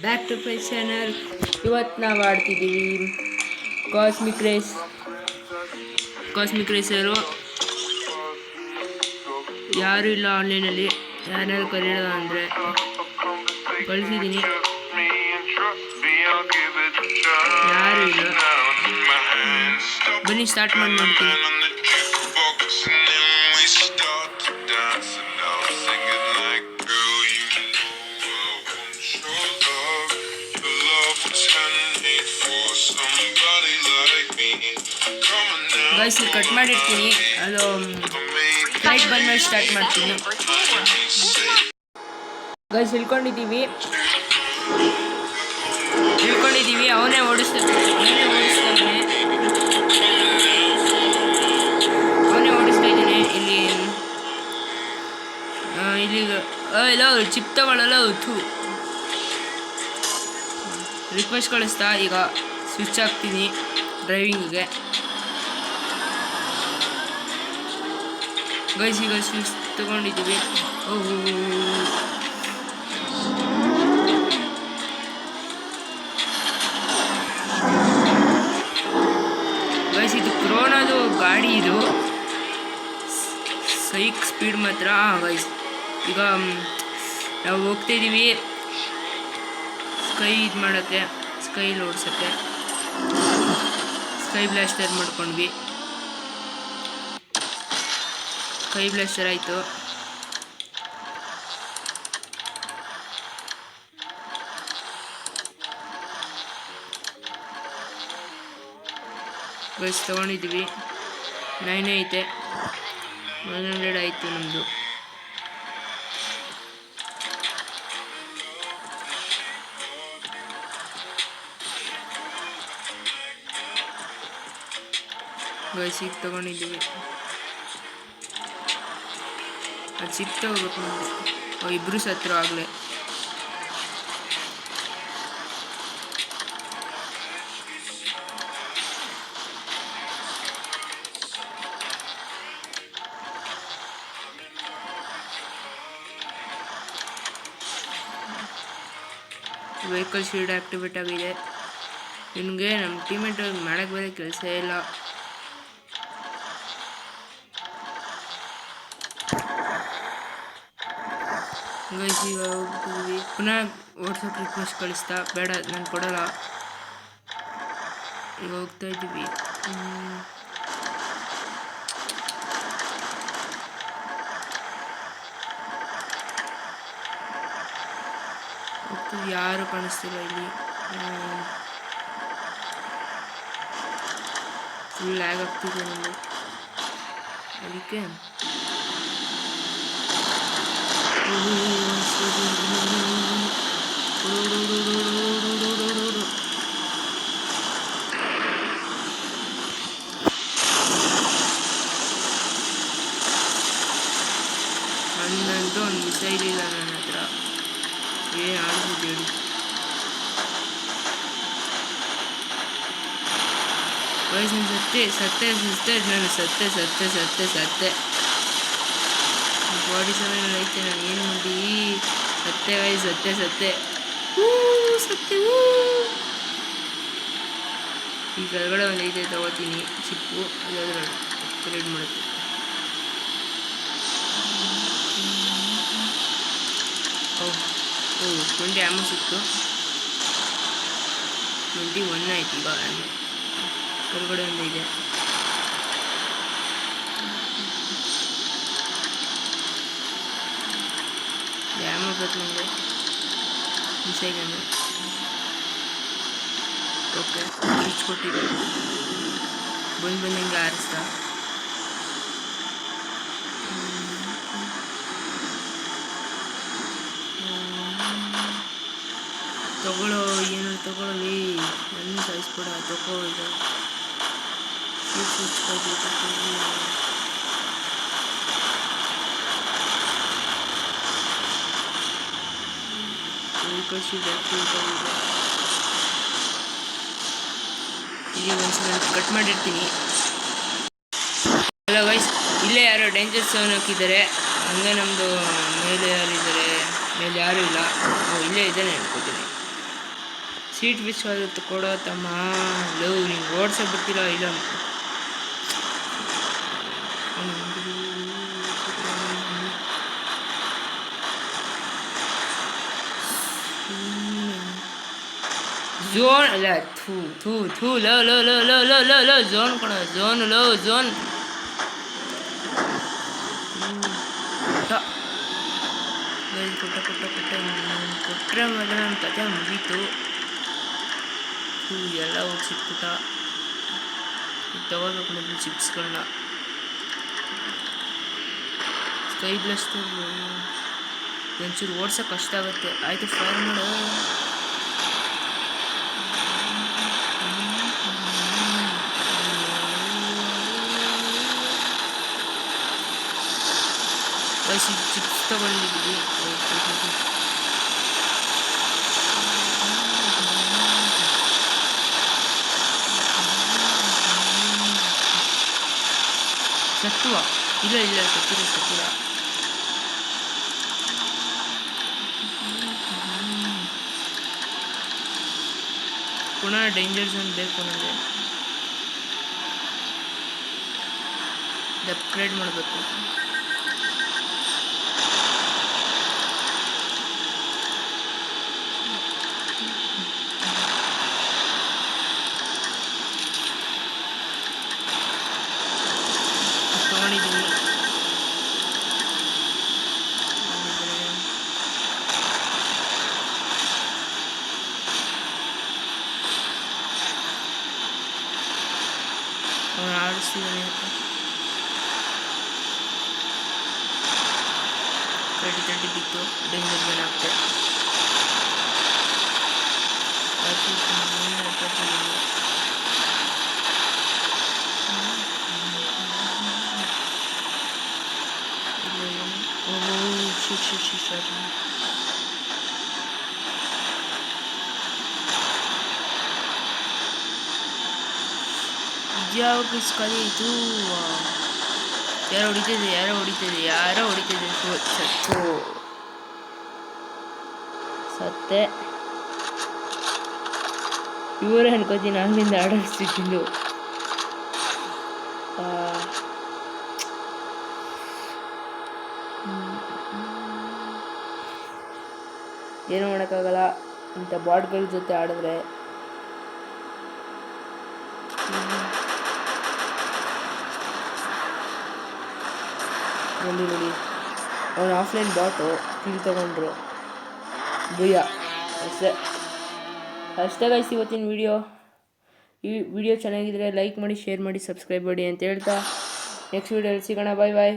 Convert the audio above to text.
Back to my channel. ಇವತ್ತು ನಾವು ಆಡ್ತಿದ್ದೀವಿ cosmic razor. ಯಾರೂ ಇಲ್ಲ ಆನ್ಲೈನಲ್ಲಿ. ಯಾರು ಕರೆಯೋದ ಅಂದರೆ ಕಳಿಸಿದ್ದೀನಿ, ಯಾರೂ ಇಲ್ಲ. ಬನ್ನಿ ಸ್ಟಾರ್ಟ್ ಮಾಡಿ ನೋಡ್ತೀನಿ. ಗೈಸ್ ಕಟ್ ಮಾಡಿರ್ತೀನಿ, ಅದು ಫ್ಲೈಟ್ ಬಂದ್ಮೇಲೆ ಸ್ಟಾರ್ಟ್ ಮಾಡ್ತೀನಿ. ಗೈಸ್ ಇಳ್ಕೊಂಡಿದ್ದೀವಿ, ಅವನೇ ಓಡಿಸ್ತಾನೆ. ಓಡಿಸ್ತಾ ಇದ್ದಾನೆ. ಇಲ್ಲಿಗ ಇಲ್ಲ ಚಿಪ್ ತಗೊಳ್ಳಲ್ಲ. ರಿಕ್ವೆಸ್ಟ್ ಕಳಿಸ್ತಾ. ಈಗ ಸ್ವಿಚ್ ಹಾಕ್ತೀನಿ ಡ್ರೈವಿಂಗಿಗೆ. ಗೈಸ್ ಈಗ ಸ್ವಿಚ್ ತಗೊಂಡಿದ್ದೀವಿ. ಗೈಸ್ ಇದು ಕ್ರೋನಾದು ಗಾಡಿ, ಇದು ಸೈಕ್ ಸ್ಪೀಡ್ ಮಾತ್ರ. ಗೈಸ್ ಈಗ ನಾವು ಹೋಗ್ತಾಯಿದ್ದೀವಿ ಸ್ಕೈ ಇದು ಮಾಡೋಕ್ಕೆ, ಸ್ಕೈಲಿ ಓಡಿಸೋಕ್ಕೆ. ಸ್ಕೈ ಬ್ಲಾಸ್ಟರ್ ಮಾಡ್ಕೊಂಡ್ವಿ. ಸ್ಕೈ ಬ್ಲಾಸ್ಟರ್ ಆಯಿತು. ಗೈಸ್ ತೊಗೊಂಡಿದ್ದೀವಿ. 9 ಐತೆ, 100 ಆಯಿತು ನಮ್ಮದು. ಗೈಸ್ ಈಗ ತೊಗೊಂಡಿದ್ದೀವಿ. ಅದು ಚಿಪ್ ತಗೋಬೇಕು ನಮಗೆ. ಇಬ್ಬರು ಸತ್ರು ಆಗಲೇ. ವೆಹಿಕಲ್ ಶೀಲ್ಡ್ ಆಕ್ಟಿವೇಟ್ ಆಗಿದೆ. ನಿಮಗೆ ನಮ್ಮ ಟೀಮೇಟ್ ಮಾಡೋಕ್ಕೆ ಬೇರೆ ಕೆಲಸ ಇಲ್ಲ. ಗೈಸ್ ಈಗ ಹೋಗ್ತಿದ್ವಿ. ಪುನಃ ವಾಟ್ಸಪ್ ರಿಕ್ವೆಸ್ಟ್ ಕಳಿಸ್ತಾ. ಬೇಡ ನಾನು ಕೊಡಲ್ಲ. ಈಗ ಹೋಗ್ತಾ ಇದ್ದೀವಿ. ಯಾರು ಕಾಣಿಸ್ತಿಲ್ಲ ಇಲ್ಲಿ. ಫುಲ್ ಲ್ಯಾಗ್ ಆಗ್ತಿದೆ ನನಗೆ. ಅದಕ್ಕೆ ನನ್ನಂತೂ ಒಂದು ಮಿಸೈಲ್ ಇಲ್ಲ ನನ್ನ ಹತ್ರ. ಏನು ಆಡಿಸಿದ್ದು ಹೇಳಿ. ವಯಸ್ಸಿನ ಸತ್ತೆ ನಾನು ಸತ್ತೆ 47 ಐತೆ. ನಾನು ಏನು ಮಾಡಿ ಸತ್ತೆ ಸತ್ತೆ. ಈ ಕೆಳಗಡೆ ಒಂದು ಐತೆ, ತಗೋತೀನಿ ಚಿಪ್ಪು. ಅದಾದ್ರಲ್ಲಿ ಅಪ್ಗ್ರೇಡ್ ಮಾಡುತ್ತೆ. ಓಹ್ 20 ಆಮೋ ಸಿಕ್ತು. 21 ಆಯ್ತು ಈಗ ಆಮೋ. ಕೆಳಗಡೆ ಒಂದು ಇದೆ. ಆಮೋ ಬೇಕು ನನಗೆ. ಮಿಸೈಲನ್ನು ಓಕೆ ಸ್ವಿಚ್ ಕೊಟ್ಟಿದ್ದೆ. ಬಂದಂಗೆ ಆರಿಸ್ತಾ. ತಗೊಳ್ಳೋ, ಏನು ತಗೊಳ್ಳಿ, ನನ್ನ ಸಾಯಿಸ್ಬೇಡ. ತಗೊಳ್ಳಿ ಸ್ವಿಚ್ ಇಲ್ಲಿ ಒಂದ್ಸಲ ಕಟ್ ಮಾಡಿರ್ತೀನಿ. ಹಲೋ ಗೈಸ್, ಇಲ್ಲೇ ಯಾರೋ ಡೇಂಜರ್ ಸೌಂಡ್ ಹಾಕಿದ್ದಾರೆ. ಹಂಗೆ ನಮ್ಮದು ಮೇಲೆ ಯಾರಿದ್ದಾರೆ? ಮೇಲೆ ಯಾರೂ ಇಲ್ಲ. ಇಲ್ಲೇ ಇದ್ದಾನೆ ಅನ್ಕೋತೀನಿ. ಸೀಟ್ ಮಿಸ್ ಆಗುತ್ತೆ ಕೊಡೋ ತಮ್ಮ. ಲವ್ ನಿಂಗೆ ಓಡ್ಸೋ ಬರ್ತಿಲ್ಲ ಇಲ್ಲ. ಝೋನ್ ಅಲ್ಲ, ಥೂ ಥೂ ಥೂ, low low low low low low low zone ಕೊಡ, ಝೋನ್ ಲೋ ಝೋನ್ ಕೊಟ್ಟರೆ ಮಾತ್ರ ನನ್ನ ಕತೆ ಮುಗೀತು. ಎಲ್ಲ ಹೋಗಿ ಸಿಕ್ಬಿಟ್ಟ. ತಗೋಬೇಕು ಮೊದಲು ಚಿಪ್ಸ್ಗಳನ್ನ. ಸ್ಕೈ ಬ್ಲಾಸ್ಟರ್ ಒಂಚೂರು ಓಡ್ಸೋಕೆ ಕಷ್ಟ ಆಗುತ್ತೆ. ಆಯಿತು, ಫೈರ್ ಮಾಡು. ಚಿಪ್ಸ್ ತಗೊಂಡಿದ್ದೀವಿ. ಸತ್ವ ಇಲ್ಲ ಇಲ್ಲ, ಸತ್ತಿರ. ಪುನಃ ಡೇಂಜರ್ ಝೋನ್ ಬೇಕು ನನಗೆ. ಅಪ್ಗ್ರೇಡ್ ಮಾಡಬೇಕು. ತಗೊಂಡಿದ್ದೀನಿ. ಅವನು ಆಡಿಸ್ತಿದ್ದಾನೆ. 30 ಬಿತ್ತು. ಡೇಂಜರ್ ಝೋನ್ ಆಗ್ತದೆ. ಇದ್ಯಾವ ಕಿಸ್ಕಲಿ ಇದು? ಯಾರೋ ಹೊಡಿತಿದೆ. ಸತ್ತೆ. ಇವರೇ ಅನ್ಕೋತೀನಿ ಅಲ್ಲಿಂದ ಆಡಿಸ್ತಿದ್ದು. ಏನೂ ಮಾಡೋಕ್ಕಾಗಲ್ಲ ಇಂಥ ಬಾಟ್ಗಳ ಜೊತೆ ಆಡಿದ್ರೆ. ನೋಡಿ ಅವನು ಆಫ್ಲೈನ್ ಬಾಟು ಕಿಲ್ ತಗೊಂಡ್ರು. ಭಯ ಅಷ್ಟೇ ಗೈಸ್ ಇವತ್ತಿನ ವಿಡಿಯೋ. ಈ ವಿಡಿಯೋ ಚೆನ್ನಾಗಿದ್ರೆ ಲೈಕ್ ಮಾಡಿ, ಶೇರ್ ಮಾಡಿ, ಸಬ್ಸ್ಕ್ರೈಬ್ ಮಾಡಿ ಅಂತ ಹೇಳ್ತಾ ನೆಕ್ಸ್ಟ್ ವಿಡಿಯೋಲಿ ಸಿಗೋಣ. ಬಾಯ್.